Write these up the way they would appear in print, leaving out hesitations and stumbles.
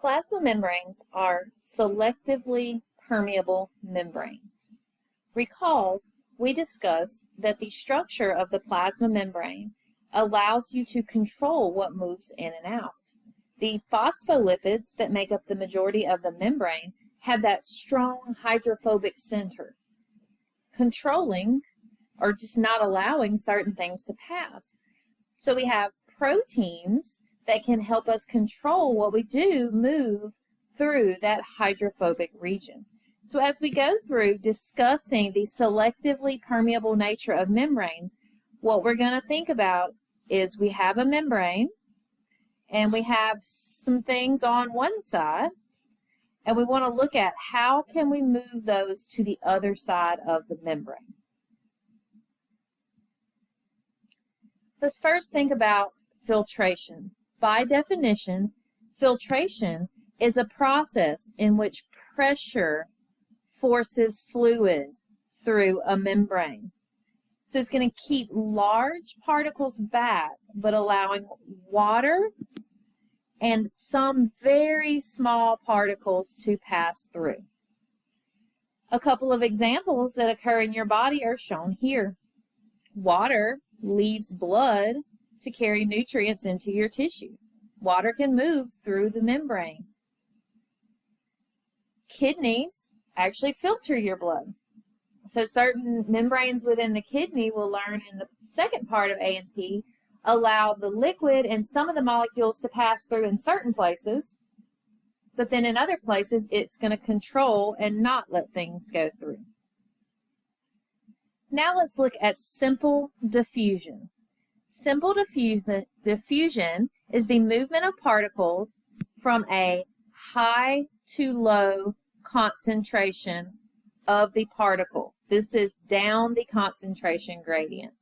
Plasma membranes are selectively permeable membranes. Recall, we discussed that the structure of the plasma membrane allows you to control what moves in and out. The phospholipids that make up the majority of the membrane have that strong hydrophobic center, controlling or just not allowing certain things to pass. So we have proteins that can help us control what we do move through that hydrophobic region. So as we go through discussing the selectively permeable nature of membranes, what we're going to think about is we have a membrane and we have some things on one side, and we want to look at how can we move those to the other side of the membrane. Let's first think about filtration. By definition, filtration is a process in which pressure forces fluid through a membrane. So it's going to keep large particles back, but allowing water and some very small particles to pass through. A couple of examples that occur in your body are shown here. Water leaves blood to carry nutrients into your tissue. Water can move through the membrane. Kidneys actually filter your blood. So certain membranes within the kidney, we'll learn in the second part of A&P, allow the liquid and some of the molecules to pass through in certain places, but then in other places it's going to control and not let things go through. Now let's look at simple diffusion. Simple diffusion is the movement of particles from a high to low concentration of the particle. This is down the concentration gradient.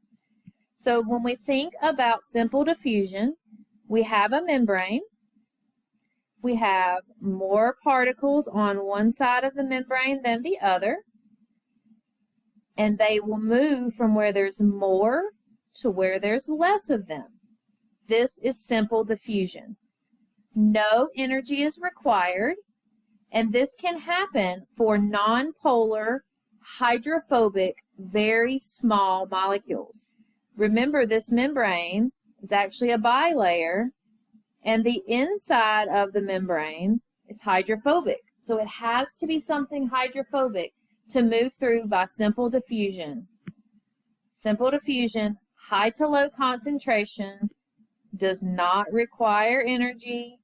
So when we think about simple diffusion, we have a membrane. We have more particles on one side of the membrane than the other, and they will move from where there's more to where there's less of them. This is simple diffusion. No energy is required, and this can happen for nonpolar, hydrophobic, very small molecules. Remember, this membrane is actually a bilayer, and the inside of the membrane is hydrophobic. So it has to be something hydrophobic to move through by simple diffusion. Simple diffusion, high to low concentration, does not require energy,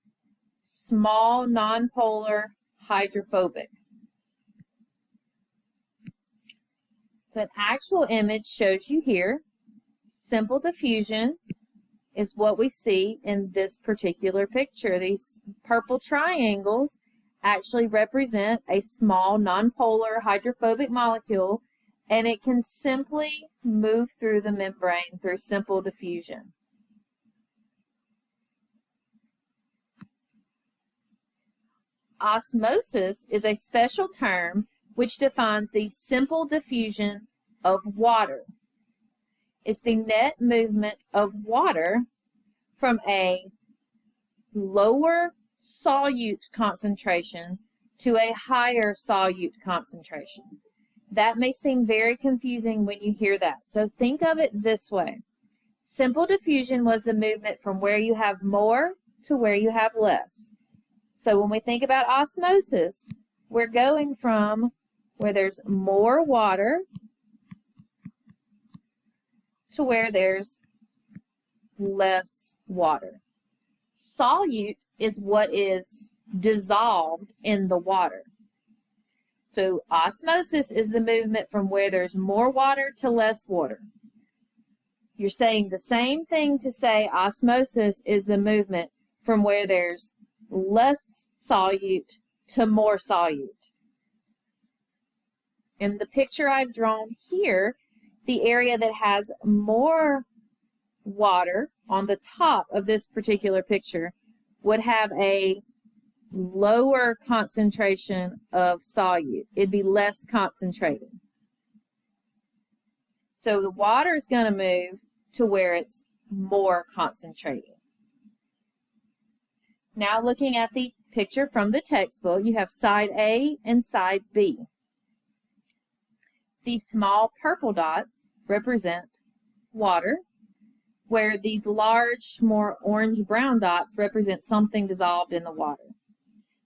small, nonpolar, hydrophobic. So an actual image shows you here. Simple diffusion is what we see in this particular picture. These purple triangles actually represent a small nonpolar hydrophobic molecule, and it can simply move through the membrane through simple diffusion. Osmosis is a special term which defines the simple diffusion of water. It's the net movement of water from a lower solute concentration to a higher solute concentration. That may seem very confusing when you hear that. So think of it this way. Simple diffusion was the movement from where you have more to where you have less. So when we think about osmosis, we're going from where there's more water to where there's less water. Solute is what is dissolved in the water. So osmosis is the movement from where there's more water to less water. You're saying the same thing to say osmosis is the movement from where there's less solute to more solute. In the picture I've drawn here, the area that has more water on the top of this particular picture would have a lower concentration of solute. It'd be less concentrated. So the water is going to move to where it's more concentrated. Now looking at the picture from the textbook. You have side A and side B. These small purple dots represent water, where these large, more orange-brown dots represent something dissolved in the water.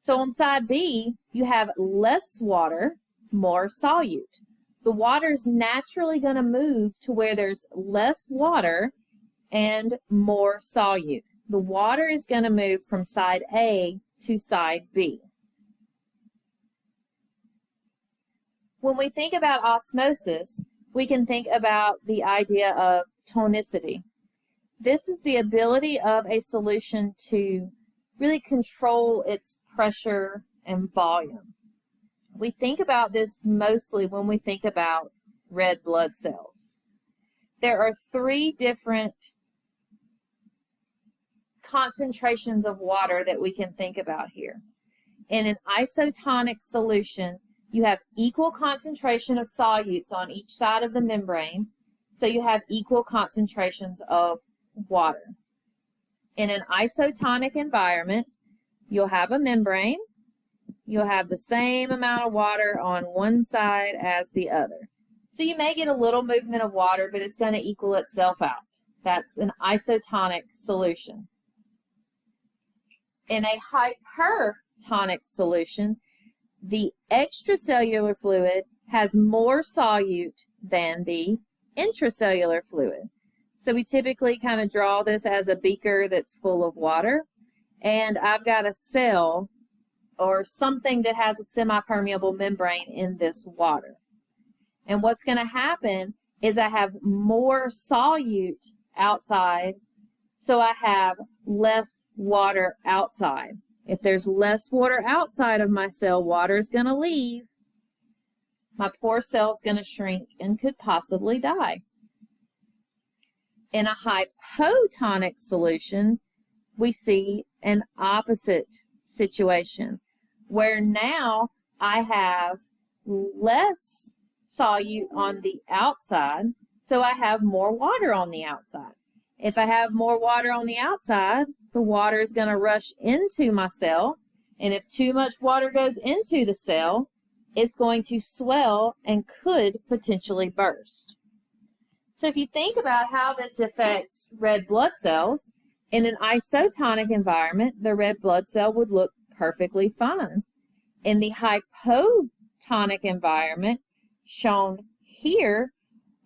So on side B, you have less water, more solute. The water's naturally going to move to where there's less water and more solute. The water is going to move from side A to side B. When we think about osmosis, we can think about the idea of tonicity. This is the ability of a solution to really control its pressure and volume. We think about this mostly when we think about red blood cells. There are 3 different concentrations of water that we can think about here. In an isotonic solution, you have equal concentration of solutes on each side of the membrane, so you have equal concentrations of water. In an isotonic environment, you'll have a membrane. You'll have the same amount of water on one side as the other. So you may get a little movement of water, but it's going to equal itself out. That's an isotonic solution. In a hypertonic solution, the extracellular fluid has more solute than the intracellular fluid. So we typically kind of draw this as a beaker that's full of water, and I've got a cell or something that has a semi-permeable membrane in this water. And what's going to happen is I have more solute outside, so I have less water outside. If there's less water outside of my cell, water is going to leave. My poor cell is going to shrink and could possibly die. In a hypotonic solution, we see an opposite situation, where now I have less solute on the outside, so I have more water on the outside. If I have more water on the outside, the water is going to rush into my cell, and if too much water goes into the cell, it's going to swell and could potentially burst. So if you think about how this affects red blood cells, in an isotonic environment, the red blood cell would look perfectly fine. In the hypotonic environment, shown here,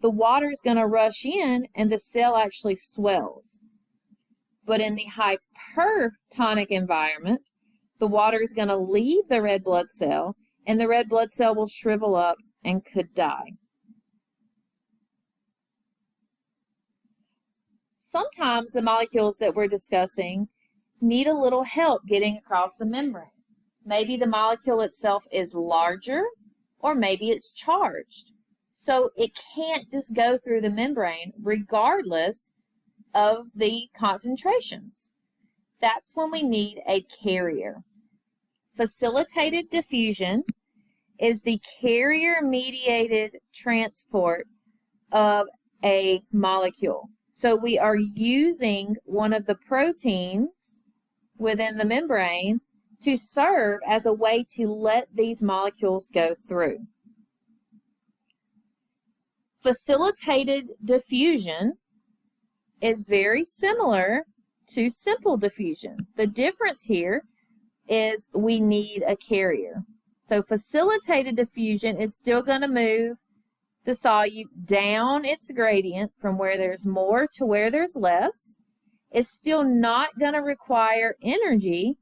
the water is going to rush in and the cell actually swells. But in the hypertonic environment, the water is going to leave the red blood cell and the red blood cell will shrivel up and could die. Sometimes the molecules that we're discussing need a little help getting across the membrane. Maybe the molecule itself is larger, or maybe it's charged. So it can't just go through the membrane regardless of the concentrations. That's when we need a carrier. Facilitated diffusion is the carrier-mediated transport of a molecule. So we are using one of the proteins within the membrane to serve as a way to let these molecules go through. Facilitated diffusion is very similar to simple diffusion. The difference here is we need a carrier. So facilitated diffusion is still going to move the solute down its gradient from where there's more to where there's less. It's still not going to require energy.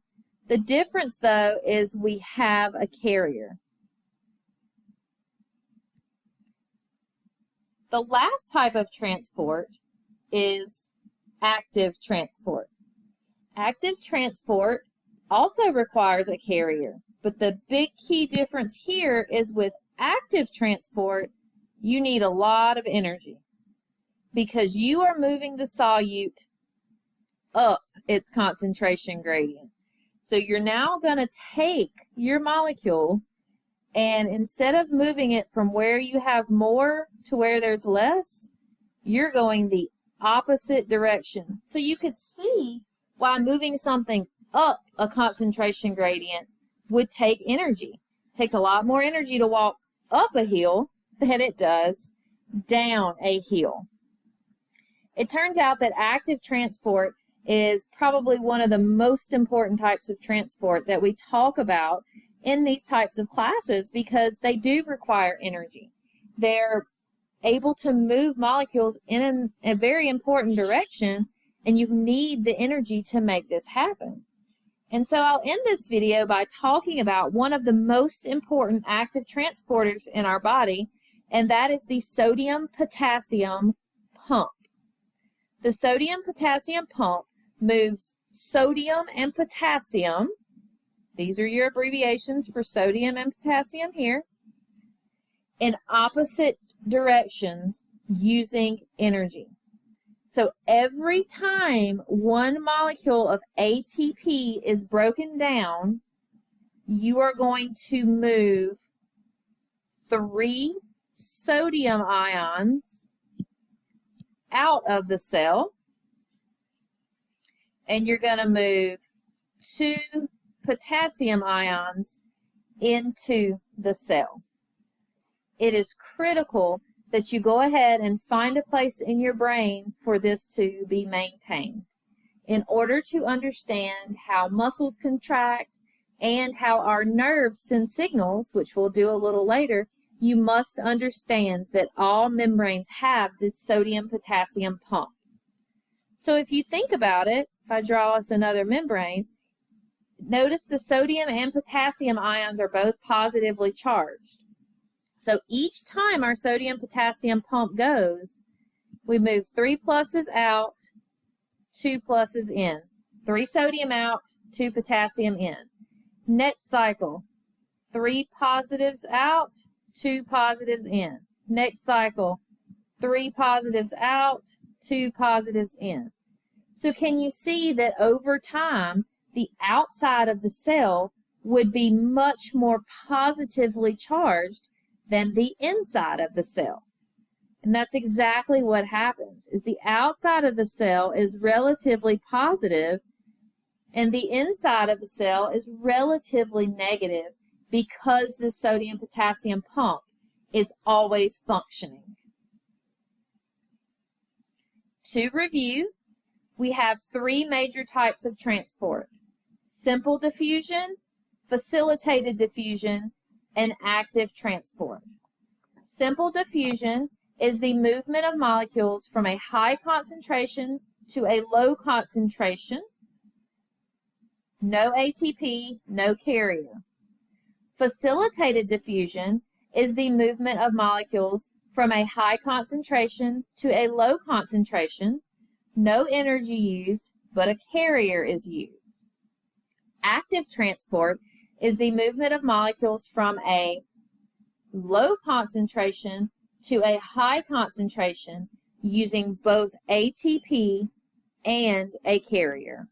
The difference, though, is we have a carrier. The last type of transport is active transport. Active transport also requires a carrier, but the big key difference here is with active transport, you need a lot of energy because you are moving the solute up its concentration gradient. So you're now going to take your molecule and instead of moving it from where you have more to where there's less, you're going the opposite direction. So you could see why moving something up a concentration gradient would take energy. It takes a lot more energy to walk up a hill than it does down a hill. It turns out that active transport is probably one of the most important types of transport that we talk about in these types of classes because they do require energy. They're able to move molecules in a very important direction, and you need the energy to make this happen. And so I'll end this video by talking about one of the most important active transporters in our body, and that is the sodium-potassium pump. The sodium-potassium pump moves sodium and potassium, these are your abbreviations for sodium and potassium here, in opposite directions using energy. So every time one molecule of ATP is broken down, you are going to move 3 sodium ions out of the cell, and you're going to move 2 potassium ions into the cell. It is critical that you go ahead and find a place in your brain for this to be maintained. In order to understand how muscles contract and how our nerves send signals, which we'll do a little later, you must understand that all membranes have this sodium-potassium pump. So if you think about it, if I draw us another membrane, notice the sodium and potassium ions are both positively charged. So each time our sodium-potassium pump goes, we move 3 pluses out, 2 pluses in. 3 sodium out, 2 potassium in. Next cycle, 3 positives out, 2 positives in. Next cycle, 3 positives out, 2 positives in. So can you see that over time, the outside of the cell would be much more positively charged than the inside of the cell? And that's exactly what happens, is the outside of the cell is relatively positive and the inside of the cell is relatively negative because the sodium-potassium pump is always functioning. To review, we have 3 major types of transport: simple diffusion, facilitated diffusion, and active transport. Simple diffusion is the movement of molecules from a high concentration to a low concentration. No ATP, no carrier. Facilitated diffusion is the movement of molecules from a high concentration to a low concentration. No energy used, but a carrier is used. Active transport is the movement of molecules from a low concentration to a high concentration using both ATP and a carrier.